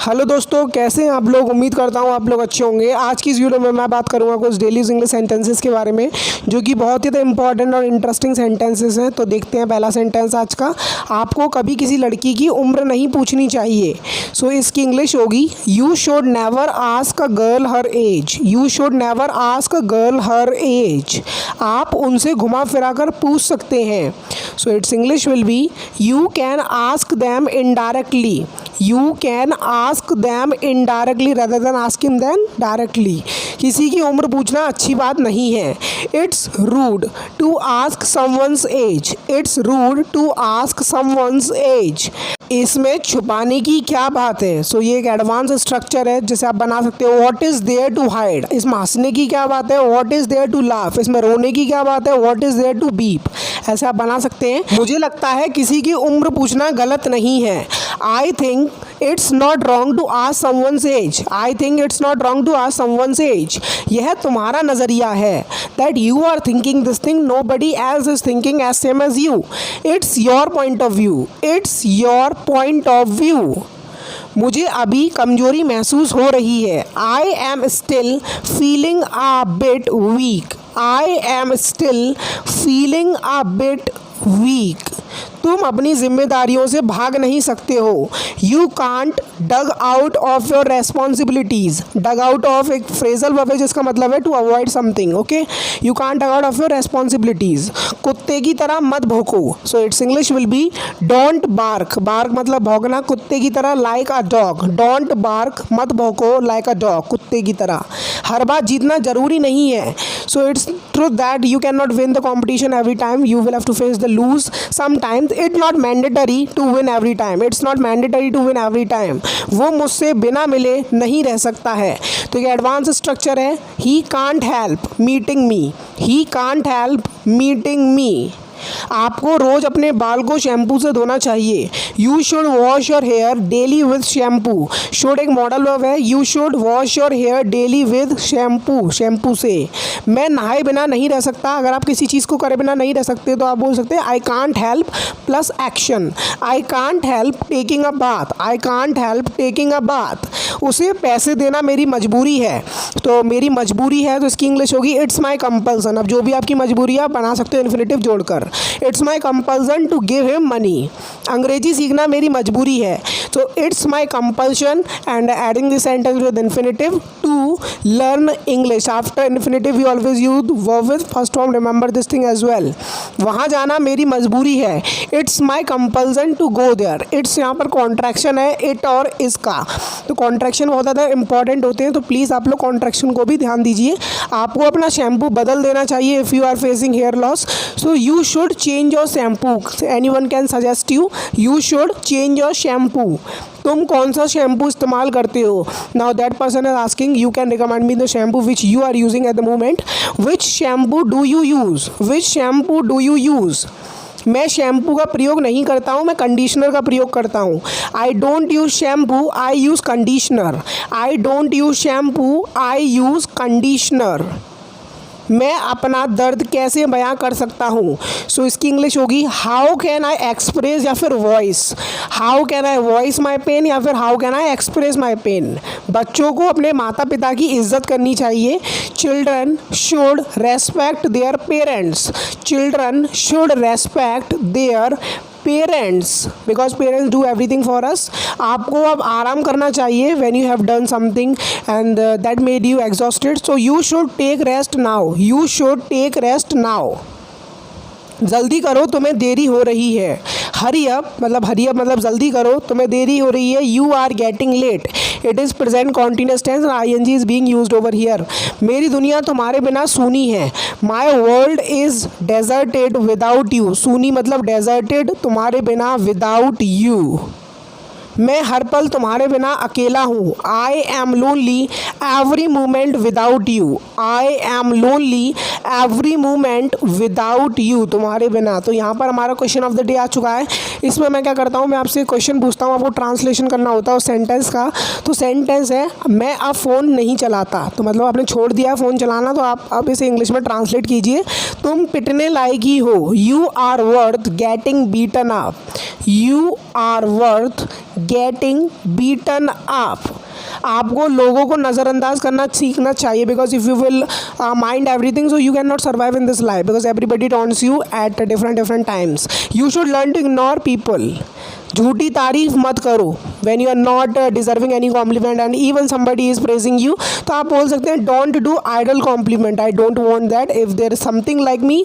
Hello दोस्तों, कैसे हैं आप लोग। उम्मीद करता हूँ आप लोग अच्छे होंगे। आज की इस वीडियो में मैं बात करूँगा कुछ डेली इंग्लिश सेंटेंसेस के बारे में, जो कि बहुत ही इंपॉर्टेंट और इंटरेस्टिंग सेंटेंसेस हैं। तो देखते हैं पहला सेंटेंस आज का। आपको कभी किसी लड़की की उम्र नहीं पूछनी चाहिए। सो इसकी इंग्लिश होगी, you should never ask a girl her age. You should never ask a girl her age. आप उनसे घुमा फिरा कर पूछ सकते हैं। So it's English will be, you can ask them indirectly. You can ask them indirectly rather than asking them directly। किसी की उम्र पूछना अच्छी बात नहीं है। It's rude to ask someone's age. It's rude to ask someone's age. इसमें छुपाने की क्या बात है। सो ये एक एडवांस स्ट्रक्चर है जिसे आप बना सकते हो। What is there to hide. इसमें हंसने की क्या बात है। What is there to laugh. इसमें रोने की क्या बात है। What is there to weep. ऐसे आप बना सकते हैं। मुझे लगता है किसी की उम्र पूछना गलत नहीं है। I think it's not wrong to ask someone's age. I think it's not wrong to ask someone's age. यह तुम्हारा नज़रिया है। That you are thinking this thing, nobody else is thinking as same as you. It's your point of view. It's your point of view. मुझे अभी कमजोरी महसूस हो रही है। I am still feeling a bit weak. I am still feeling a bit week. तुम अपनी जिम्मेदारियों से भाग नहीं सकते हो। You can't dug out of your responsibilities. Dug out of एक फ्रेजल वर्ब है जिसका मतलब है to avoid something. Okay, you can't dug out of your responsibilities. कुत्ते की तरह मत भौंको। So it's English will be, don't bark. Bark मतलब भौंकना। कुत्ते की तरह like a dog. Don't bark, मत भौंको लाइक अ डॉग, कुत्ते की तरह। हर बार जीतना जरूरी नहीं है। So it's true that you can not win the competition every time. You will have to face the lose sometimes. It's not mandatory to win every time. It's not mandatory to win every time. वो मुझसे बिना मिले नहीं रह सकता है। तो ये एडवांस स्ट्रक्चर है। He can't help meeting me. He can't help meeting me. आपको रोज़ अपने बाल को शैम्पू से धोना चाहिए। You should wash your hair daily with shampoo. Should एक मॉडल वर्ब है। You should wash your hair daily with shampoo, shampoo से। मैं नहाए बिना नहीं रह सकता। अगर आप किसी चीज़ को करे बिना नहीं रह सकते तो आप बोल सकते हैं I can't help plus action. I can't help taking a bath. I can't help taking a bath. उसे पैसे देना मेरी मजबूरी है। तो मेरी मजबूरी है तो इसकी इंग्लिश होगी, इट्स माई कंपल्सन। अब जो भी आपकी मजबूरी है आप बना सकते हो इन्फिनेटिव जोड़कर। It's my compulsion to give him money. अंग्रेजी सीखना मेरी मजबूरी है। तो it's my compulsion and adding this sentence with infinitive to learn English. After infinitive you always use verb with first form. Remember this thing as well. वहाँ जाना मेरी मजबूरी है। It's my compulsion to go there. It's यहाँ पर contraction है it और इसका। तो कॉन्ट्रैक्शन बहुत ज़्यादा इंपॉर्टेंट होते हैं, तो प्लीज़ आप लोग कॉन्ट्रैक्शन को भी ध्यान दीजिए। आपको अपना शैम्पू बदल देना चाहिए if you are facing hair loss. So you should change your shampoo. Anyone can suggest you. You should change your shampoo. तुम कौन सा शैम्पू इस्तेमाल करते हो। Now that person is asking, you can recommend me the shampoo which you are using at the moment. Which shampoo do you use. Which shampoo do you use. मैं shampoo का प्रयोग नहीं करता हूँ, मैं कंडीशनर का प्रयोग करता हूँ। I don't use shampoo, I use conditioner. I don't use shampoo, I use conditioner. मैं अपना दर्द कैसे बयां कर सकता हूँ। सो इसकी इंग्लिश होगी, हाउ कैन आई एक्सप्रेस या फिर voice. How can I voice my pain या फिर how can I express my pain. बच्चों को अपने माता पिता की इज्जत करनी चाहिए। Children should respect their parents. Children should respect their parents because parents do everything for us. आपको अब आराम करना चाहिए when you have done something and that made you exhausted. So you should take rest now. You should take rest now. जल्दी करो, तुम्हें देरी हो रही है। हरी अप मतलब जल्दी करो, तुम्हें देरी हो रही है। You are getting late. It is present continuous tense. ING is being used over here. मेरी दुनिया तुम्हारे बिना सूनी है। My world is deserted without you. सूनी मतलब डेजर्टेड, तुम्हारे बिना, विदाउट यू। मैं हर पल तुम्हारे बिना अकेला हूँ। I am lonely every moment without you. I am lonely every moment without you, तुम्हारे बिना। तो यहाँ पर हमारा क्वेश्चन ऑफ द डे आ चुका है। इसमें मैं क्या करता हूँ, मैं आपसे क्वेश्चन पूछता हूँ, आपको ट्रांसलेशन करना होता है उस सेंटेंस का। तो सेंटेंस है, मैं अब फ़ोन नहीं चलाता। तो मतलब आपने छोड़ दिया फ़ोन चलाना, तो आप अब इसे इंग्लिश में ट्रांसलेट कीजिए। तुम पिटने लायक ही हो। You are worth getting beaten up. You are worth getting beaten up. आपको लोगों को नज़रअंदाज करना सीखना चाहिए, because if you will mind everything so you can not survive in this life, because everybody taunts you at different times. You should learn to ignore people. झूठी तारीफ मत करो when you are not deserving any compliment and even somebody is praising you, तो आप बोल सकते हैं don't do idle compliment, I don't want that, if there is something like me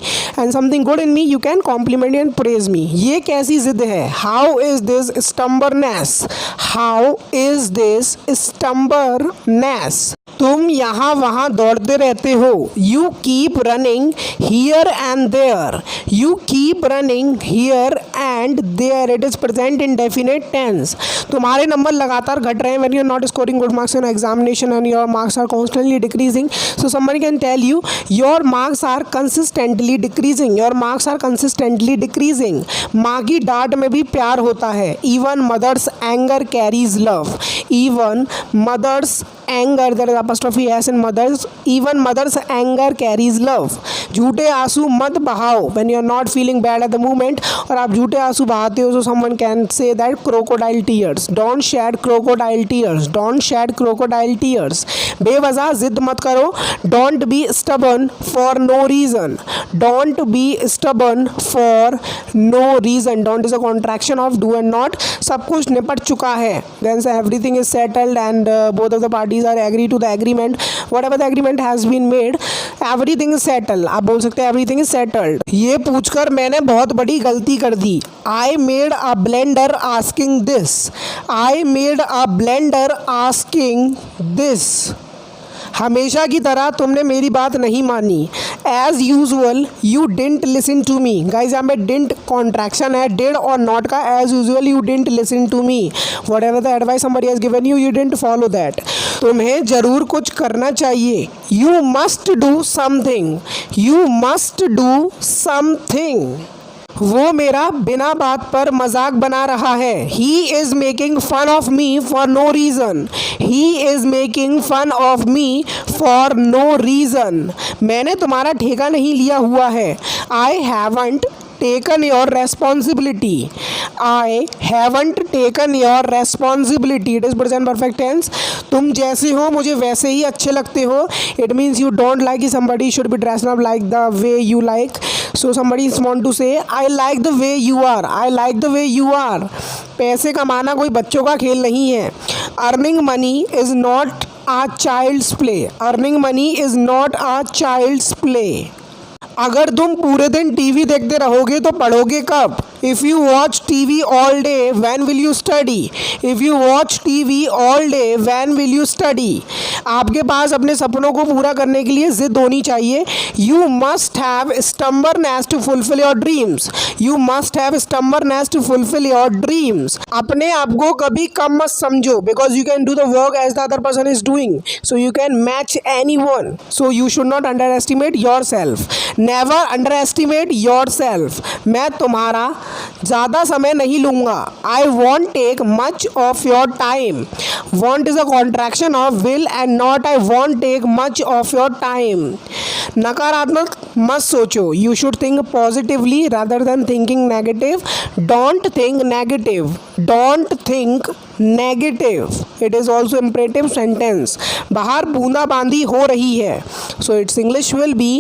and something good in me you can compliment and praise me। ये कैसी जिद है? How is this stubbornness? How is this stubbornness? तुम यहाँ वहाँ दौड़ते रहते हो। You keep running here and there, you keep running here and there, it is present indefinite tense। तुम्हारे नंबर लगातार घट रहे हैं when you are not scoring good marks in examination and your marks are constantly decreasing, so somebody can tell you your marks are consistently decreasing, your marks are consistently decreasing। माँ की डांट में भी प्यार होता है। Even mother's anger carries love, even mother's anger, there is apostrophe s in mothers, even mother's anger carries love। झूठे आंसू मत बहाओ when you are not feeling bad at the moment, और आप झूठे आंसू बहाते हो, so someone can say that crocodile tears, don't shed crocodile tears, don't shed crocodile tears। बेवजह जिद मत करो, don't be stubborn for no reason, don't be stubborn for no reason। don't is a contraction of do and not। सब कुछ निपट चुका है, then everything is settled and both of the parties are agree to the agreement, whatever the agreement has been made, everything is settled। आप बोल सकते हैं everything is settled। ये पूछकर मैंने बहुत बड़ी गलती कर दी, I made a blunder asking this, I made a blunder asking this। हमेशा की तरह तुमने मेरी बात नहीं मानी। As usual you didn't listen to me. Guys यहाँ पे डिडंट कॉन्ट्रैक्शन है डिड और नॉट का। As usual you didn't listen to me, whatever the advice somebody has given you, you didn't follow that. तुम्हें ज़रूर कुछ करना चाहिए। You must do something, you must do something. वो मेरा बिना बात पर मजाक बना रहा है। He is making fun of me for no reason, he is making fun of me for no reason. मैंने तुम्हारा ठेका नहीं लिया हुआ है। I haven't taken your responsibility, I haven't taken your responsibility, it is present perfect tense. तुम जैसे हो मुझे वैसे ही अच्छे लगते हो, it means you don't like कि somebody should be dressed up like the way you like, so somebody is want to say I like the way you are, I like the way you are। पैसे कमाना कोई बच्चों का खेल नहीं है। Earning money is not a child's play, earning money is not a child's play। अगर तुम पूरे दिन टीवी देखते रहोगे तो पढ़ोगे कब? If you watch TV all day when will you study, if you watch TV all day when will you study. आपके पास अपने सपनों को पूरा करने के लिए जिद होनी चाहिए। You must have stubbornness to fulfil your dreams, you must have stubbornness to fulfil your dreams. अपने आप को कभी कम मत समझो, because you can do the work as the other person is doing, so you can match anyone, so you should not underestimate yourself, never underestimate yourself. मैं तुम्हारा ज़्यादा समय नहीं लूँगा। I won't take much of your time, won't is a contraction of will and not I won't take much of your time. नकारात्मक मत सोचो, you should think positively rather than thinking negative. Don't think negative, don't think negative, it is also imperative sentence. बाहर बूंदाबांदी हो रही है, so it's English will be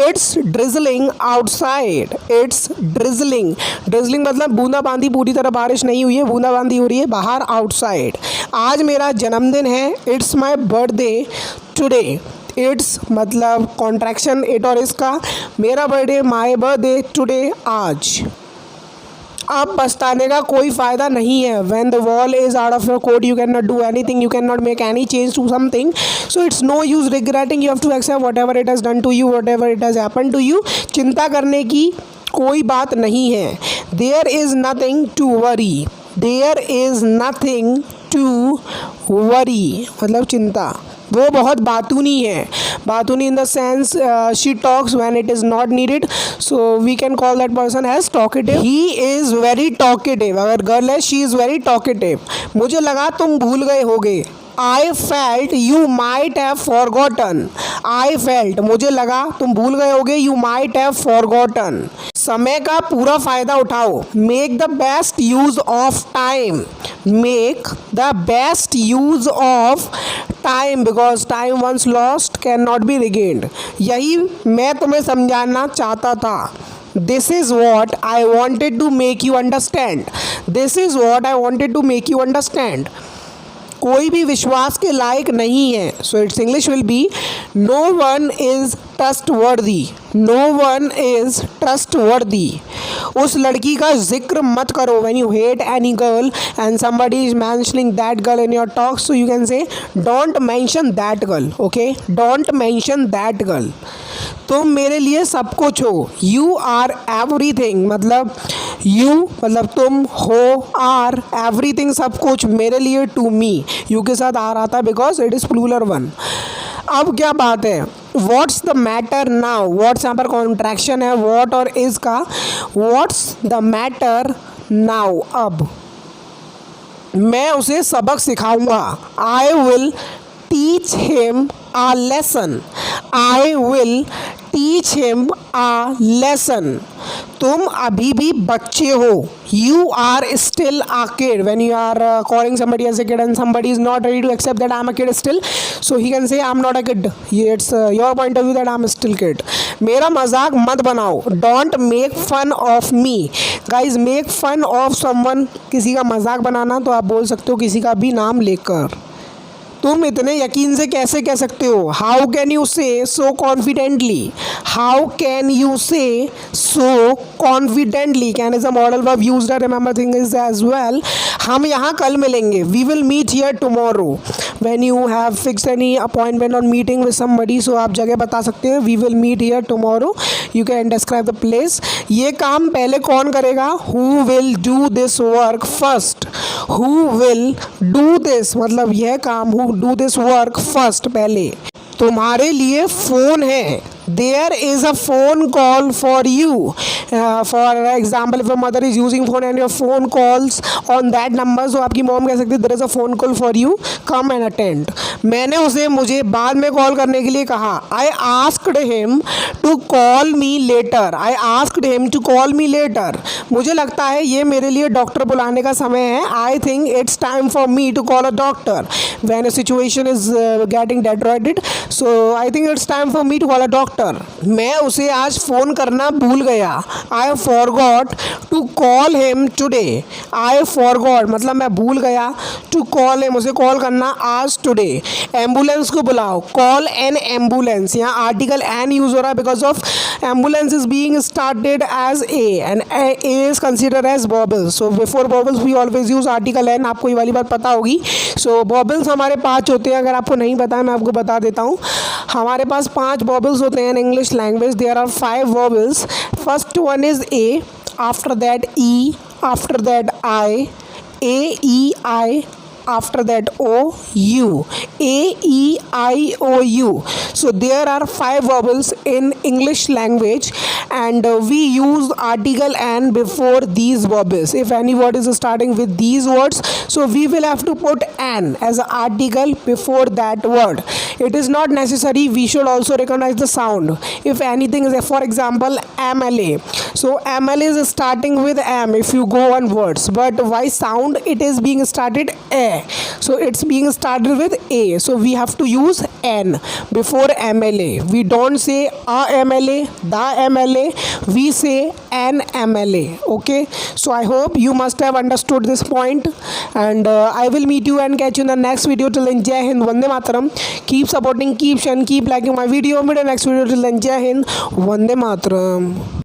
it's drizzling outside, it's drizzling. Drizzling मतलब बूंदाबांदी, पूरी तरह बारिश नहीं हुई है, बूंदाबांदी हो रही है बाहर आउटसाइड। आज मेरा जन्मदिन है, it's my birthday today. It's मतलब कॉन्ट्रैक्शन इट और इसका, मेरा बर्थडे माई बर्थडे टुडे, आज। अब पछताने का कोई फ़ायदा नहीं है। When the ball is out of your court, you cannot do anything, you cannot make any change to something, so it's no use regretting, you have to accept whatever it has done to you, whatever it has happened to you। चिंता करने की कोई बात नहीं है। There is nothing to worry, there is nothing to worry मतलब चिंता। वो बहुत बातूनी है, बातूनी in the sense she talks when it is not needed, so we can call that person as talkative. He is very talkative, अगर girl है she is very talkative. मुझे लगा तुम भूल गए होगे। I felt you might have forgotten, I felt मुझे लगा तुम भूल गए होगे, यू माइट हैव फॉरगॉटन। समय का पूरा फायदा उठाओ, make the best use of time, make the best use of time because time once lost can not be regained. यही मैं तुम्हें समझाना चाहता था। This is what I wanted to make you understand, this is what I wanted to make you understand. कोई भी विश्वास के लायक नहीं है, so it's English will be no one is trustworthy, no one is trustworthy. उस लड़की का जिक्र मत करो, when you hate any girl and somebody is mentioning that girl in your talk, so you can say don't mention that girl, okay, don't mention that girl. तुम मेरे लिए सब कुछ हो, यू आर एवरीथिंग, मतलब यू मतलब तुम हो, आर एवरीथिंग सब कुछ मेरे लिए, टू मी यू के साथ आ रहा था because it is plural one. अब क्या बात है, what's the matter now, what's यहाँ पर कॉन्ट्रैक्शन है व्हाट और इज का, व्हाट्स द मैटर नाउ। अब मैं उसे सबक सिखाऊंगा, I will teach him a lesson, I will teach him a lesson. तुम अभी भी बच्चे हो, you are still a kid when you are calling somebody as a kid and somebody is not ready to accept that I'm a kid still, so he can say I'm not a kid, it's your point of view that I'm still kid। मेरा मजाक मत बनाओ, don't make fun of me guys, make fun of someone, किसी का मजाक बनाना तो आप बोल सकते हो किसी का भी नाम लेकर। तुम इतने यकीन से कैसे कह सकते हो, how can you say so confidently, how can you say so confidently, can is a modal verb used, remember thing is as well. हम यहाँ कल मिलेंगे, we will meet here tomorrow, when you have fix any appointment on meeting with somebody, so आप जगह बता सकते हैं, we will meet here tomorrow, you can describe the place. ये काम पहले कौन करेगा, who will do this work first, who will do this मतलब यह काम, who do this work first, पहले तुम्हारे लिए फ़ोन है, there is a phone call for you, for example if your mother is using phone and your phone calls on that number, so आपकी mom कह सकती है there is a phone call for you, come and attend. मैंने उसे मुझे बाद में call करने के लिए कहा, I asked him to call me later, I asked him to call me later. मुझे लगता है ये मेरे लिए डॉक्टर बुलाने का समय है, I think it's time for me to call a doctor when a situation is getting deteriorated, so I think it's time for me to call a doctor. मैं उसे आज फ़ोन करना भूल गया, I forgot to call him today, I forgot मतलब मैं भूल गया, टू कॉल हिम उसे कॉल करना आज टुडे। एम्बुलेंस को बुलाओ, कॉल एन एम्बुलेंस, यहाँ आर्टिकल एन यूज़ हो रहा है because of ambulance is being started as A and A is considered as vowels, so before vowels we always use article an, आपको ये वाली बात पता होगी। सो वॉबल्स हमारे 5 होते हैं, अगर आपको नहीं पता है मैं आपको बता देता हूँ, हमारे पास 5 वॉबल्स होते हैं in English language, there are 5 vowels. First one is A, after that E, after that I, A E I, after that O, U, A, E, I, O, U. So there are 5 vowels in English language and we use article N before these vowels. If any word is starting with these words, so we will have to put N as an article before that word. It is not necessary, we should also recognize the sound. If anything is, for example, MLA. So MLA is starting with M if you go on words, but why sound it is being started A. So it's being started with A, so we have to use N before MLA. We don't say a MLA, the MLA, we say an MLA. Okay, so I hope you must have understood this point and I will meet you and catch you in the next video. Till then, Jai Hind, Vande Mataram. Keep supporting, keep sharing, keep liking my video. Meet in the next video. Till then, Jai Hind, Vande Mataram.